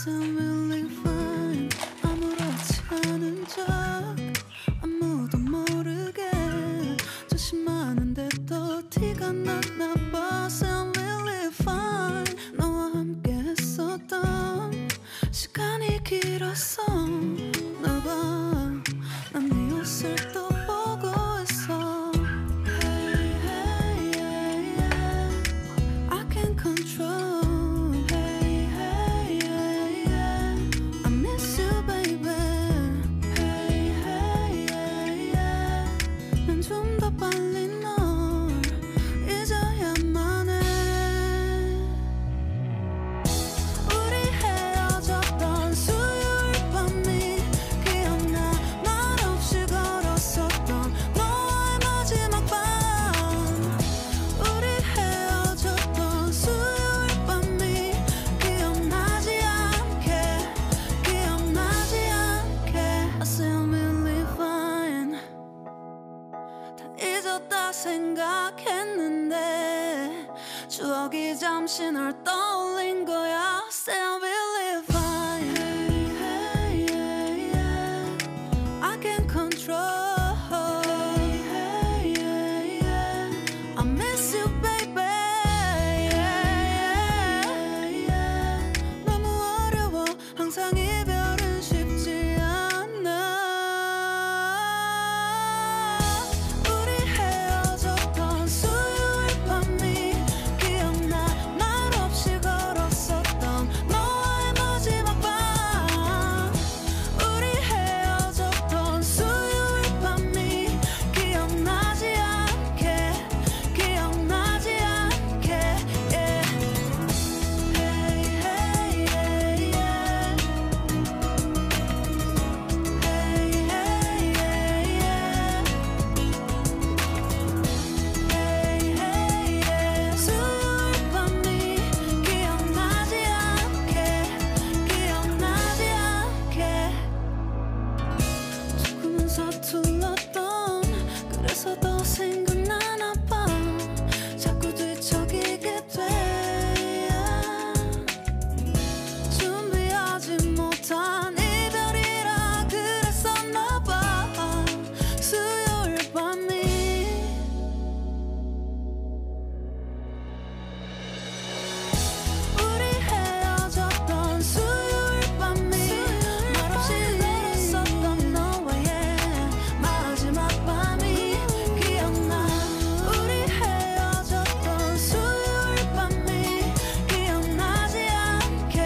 sound really fine. 아무렇지 않은 척 아무도 모르게 조심하는데 또 티가 났나 봐. Sound really fine. 너와 함께 했었던 시간이 길었어. 나 봐, 난 네 옷을 또 보고 있어. Hey, hey, yeah, yeah. I can't control. Hey, hey, yeah, yeah. I miss you, baby. Hey, hey, yeah, yeah. 난 좀 더 빨리 널 잊어야만 해. 우리 헤어졌던 수요일 밤이 기억나. 말없이 걸었었던 너와의 마지막 밤. 우리 헤어졌던 수요일 밤이 기억나지 않게, 기억나지 않게. I sound really fine. 다 잊었다 생각했는데 추억이 잠시 널 떠올린 거야. Sound really fine. Hey, hey, yeah, yeah. I can't control. Hey, hey, yeah, yeah. I miss you, baby. Yeah, yeah, yeah. 너무 어려워. 항상 이별은 쉽지 않아. 우리 헤어졌던 수요일 밤이 기억나. 말없이 걸었었던 너와의 마지막 밤. 우리 헤어졌던 수요일 밤이 기억나지 않게, 기억나지 않게. Yeah. Hey, hey, yeah, yeah. Hey, hey, yeah, yeah. Hey, hey, yeah. 수요일 밤이 기억나지 않게, 기억나지 않게. 조금은 서툴렀던 그래서 더 생각나나 봐. 자꾸 뒤척이게 돼. 준비하지 못한 이별이라 그랬었나 봐. 수요일 밤이. 우리 헤어졌던 수요일 밤이 말없이 걸었었던 너와의 마지막 밤이 기억나. 우리 헤어졌던 수요일 밤이 기억나지 않게,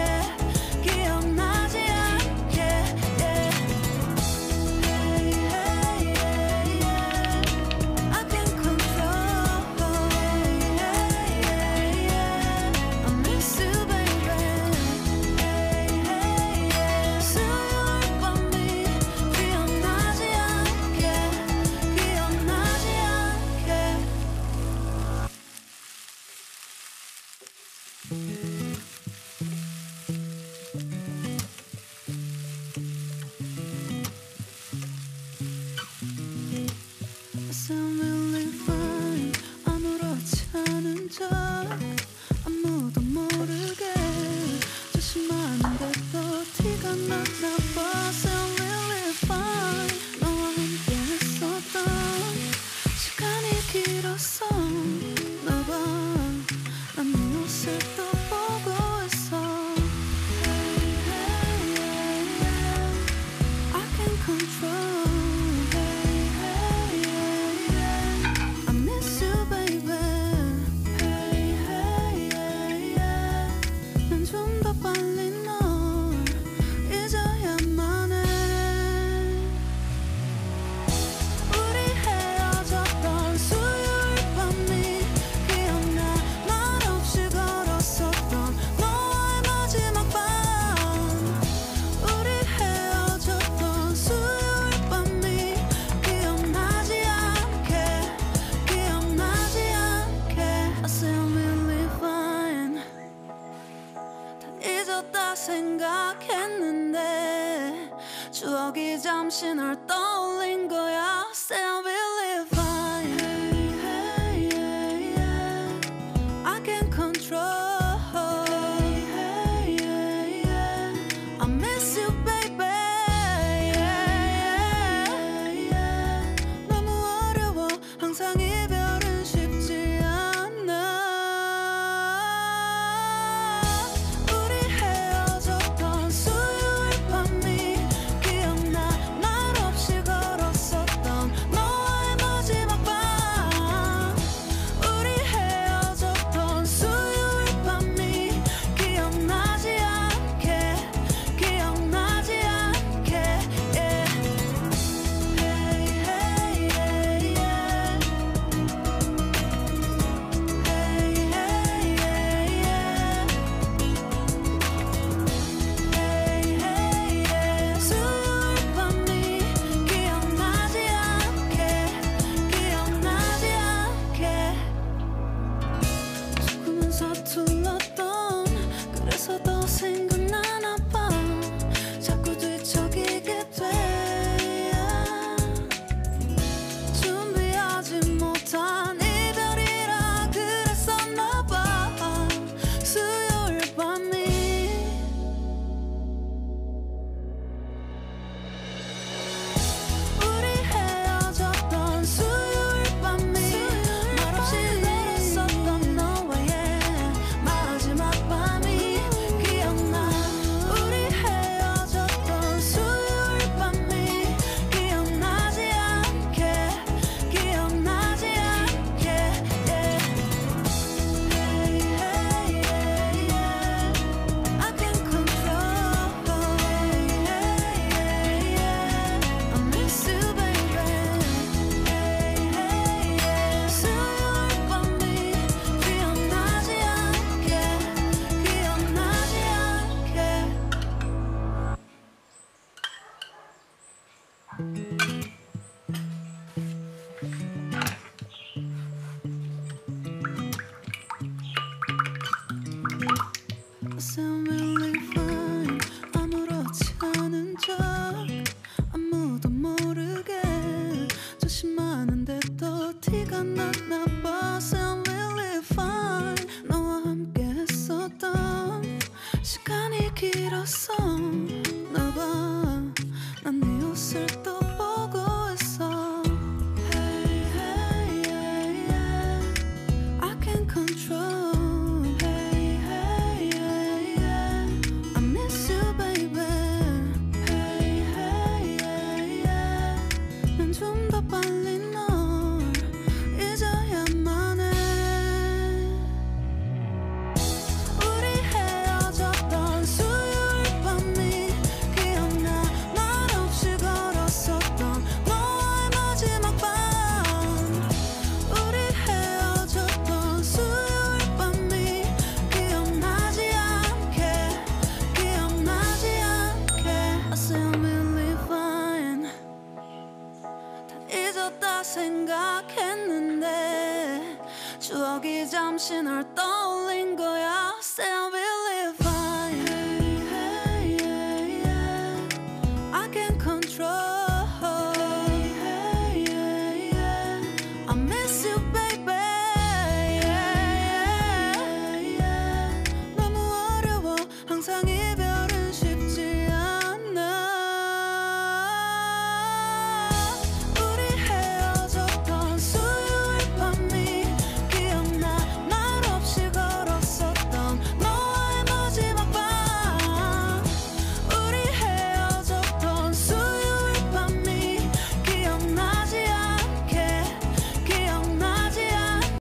기억나지 않게. Yeah. Hey, hey, yeah, yeah. I can't control. Hey, hey, yeah, yeah. I miss you, baby. Hey, hey, yeah. 수요일 밤이 기억나지 않게, 기억나지 않게. I sound really fine. 아무렇지 않은 척 아무도 모르게 조심하는데 또 티가 났나 봐. Sound really fine. 너와 함께 했었던 시간이 길었어. 나 봐, 난 네 옷을 또 보고 있어. Hey, hey, yeah, yeah. I can't control. Hey, hey, yeah, yeah. I miss you, baby. Hey, hey, yeah, yeah. 난 좀 더 빨리 널 잊어야만 해. 우리 헤어졌던 수요일 밤이 기억나. 말없이 걸었었던 너와의 마지막 밤. 우리 헤어졌던 수요일 밤이 기억나지 않게, 기억나지 않게. I sound really fine. 다 잊었다 생각했는데 추억이 잠시 널 떠올린 거야. Sound really fine. Hey, hey, yeah, yeah. I can't control. Hey, hey, yeah, yeah. I sound really fine. 아무렇지 않은 척 아무도 모르게 조심하는데 또 티가 났나 봐. Sound really fine. 너와 함께 했었던 시간이 길었어. 나 봐, 난 네 옷을 또 보고 있어. Hey, hey, yeah, yeah. I can't control. Hey, hey, yeah, yeah. I miss you, baby. Hey, hey, yeah, yeah. 난 좀 더 빨리 널 잊어야만 해. 우리 헤어졌던 수요일 밤이 기억나. 말없이 걸었었던 너와의 마지막 밤. 우리 헤어졌던 수요일 밤이 기억나지 않게. I sound really fine. 다 잊었다 생각했는데 추억이 잠시 널 떠올린 거야. Sound really fine. Hey, hey, yeah, yeah. I can't control. Hey, hey, yeah, yeah. I miss you, baby. Yeah, yeah, yeah. 너무 어려워 항상 이별